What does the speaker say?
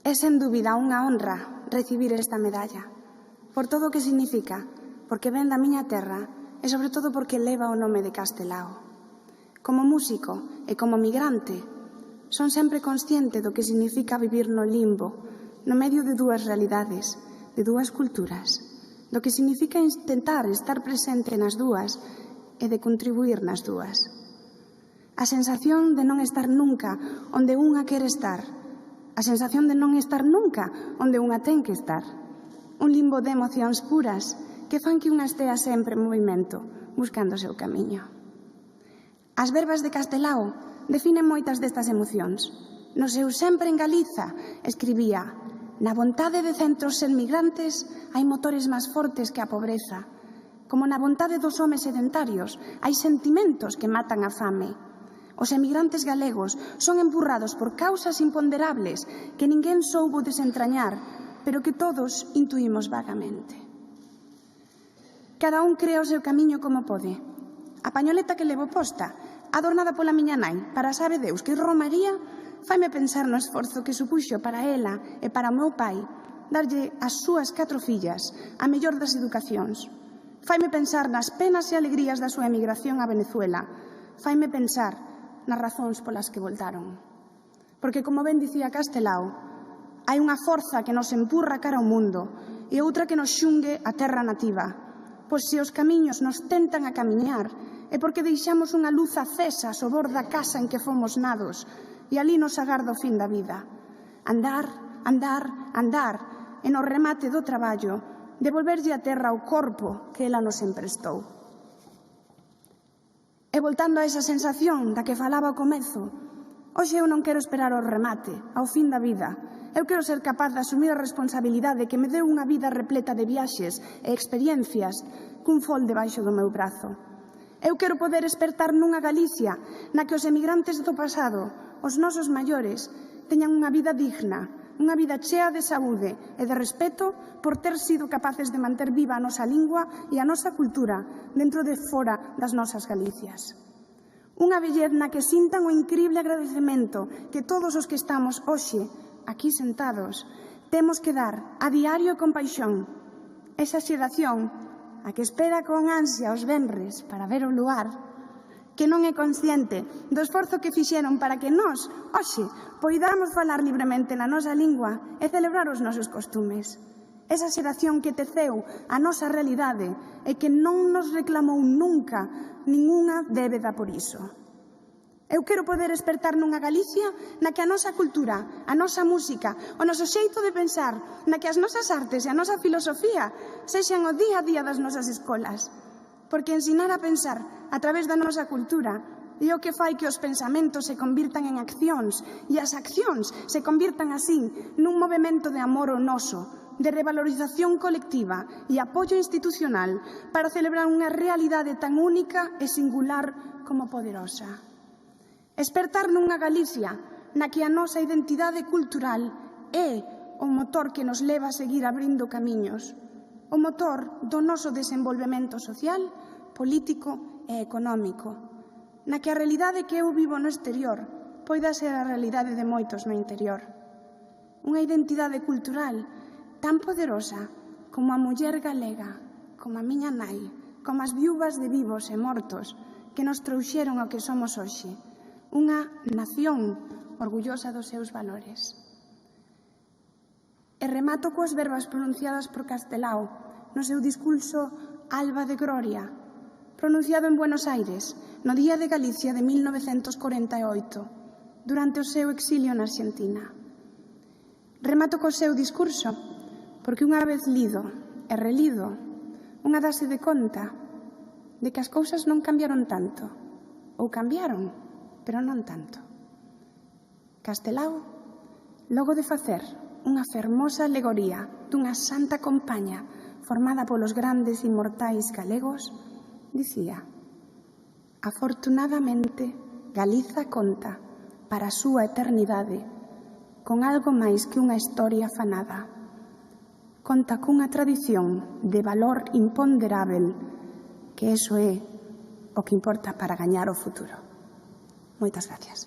É sen dúbida unha honra recibir esta medalla, por todo o que significa, porque ven da miña terra e sobre todo porque leva o nome de Castelao. Como músico e como migrante, son sempre consciente do que significa vivir no limbo, no medio de dúas realidades, de dúas culturas, do que significa intentar estar presente nas dúas e de contribuir nas dúas. A sensación de non estar nunca onde unha quere estar, a sensación de non estar nunca onde unha ten que estar. Un limbo de emocións puras que fan que unha estea sempre en movimento, buscando o seu camiño. As verbas de Castelao definen moitas destas emocións. No seu Sempre en Galiza escribía: na vontade de centros sen migrantes hai motores máis fortes que a pobreza. Como na vontade dos homes sedentarios, hai sentimentos que matan a fame. Os emigrantes galegos son empurrados por causas imponderables que ninguén soubo desentrañar, pero que todos intuímos vagamente. Cada un crea o seu camiño como pode. A pañoleta que levo posta, adornada pola miña nai, para sabe Deus que romaría, faime pensar no esforzo que supuxo para ela e para o meu pai darlle ás súas 4 fillas a mellor das educacións. Faime pensar nas penas e alegrías da súa emigración a Venezuela. Faime pensar nas razóns polas que voltaron. Porque, como ben dicía Castelao, hai unha forza que nos empurra cara ao mundo e outra que nos xungue a terra nativa. Pois se os camiños nos tentan a camiñar é porque deixamos unha luz acesa sobre da casa en que fomos nados e ali nos agarda o fin da vida. Andar, andar, andar e no remate do traballo devolverlle a terra ao corpo que ela nos emprestou. E voltando a esa sensación da que falaba ao comezo, hoxe eu non quero esperar ao remate, ao fin da vida. Eu quero ser capaz de asumir a responsabilidade que me deu unha vida repleta de viaxes e experiencias cun fol debaixo do meu brazo. Eu quero poder despertar nunha Galicia na que os emigrantes do pasado, os nosos maiores, teñan unha vida digna, unha vida chea de saúde e de respeto por ter sido capaces de manter viva a nosa lingua e a nosa cultura dentro de fora das nosas Galicias. Unha vellez na que sintan o incrible agradecemento que todos os que estamos hoxe aquí sentados temos que dar a diario con paixón. Esa xeración a que espera con ansia os venres para ver o luar, que non é consciente do esforzo que fixeron para que nós, hoxe, poidamos falar libremente na nosa lingua e celebrar os nosos costumes. Esa xeración que teceu a nosa realidade e que non nos reclamou nunca ningunha débeda por iso. Eu quero poder despertar nunha Galicia na que a nosa cultura, a nosa música, o noso xeito de pensar, na que as nosas artes e a nosa filosofía sexan o día a día das nosas escolas. Porque ensinar a pensar a través da nosa cultura é o que fai que os pensamentos se convirtan en accións e as accións se convirtan así nun movimento de amor ao noso, de revalorización colectiva e apoio institucional para celebrar unha realidade tan única e singular como poderosa. Despertar nunha Galicia na que a nosa identidade cultural é o motor que nos leva a seguir abrindo camiños, o motor do noso desenvolvemento social, político e económico, na que a realidade que eu vivo no exterior poida ser a realidade de moitos no interior. Unha identidade cultural tan poderosa como a muller galega, como a miña nai, como as viúvas de vivos e mortos que nos trouxeron ao que somos hoxe, unha nación orgullosa dos seus valores. E remato coas verbas pronunciadas por Castelao no seu discurso Alba de Gloria, pronunciado en Buenos Aires no Día de Galicia de 1948, durante o seu exilio na Argentina. Remato co seu discurso porque unha vez lido e relido, unha dase de conta de que as cousas non cambiaron tanto, ou cambiaron, pero non tanto. Castelao, logo de facer unha fermosa alegoría dunha santa compaña formada polos grandes inmortais galegos, dicía: afortunadamente, Galiza conta para a súa eternidade con algo máis que unha historia afanada. Conta cunha tradición de valor imponderável, que iso é o que importa para gañar o futuro. Moitas gracias.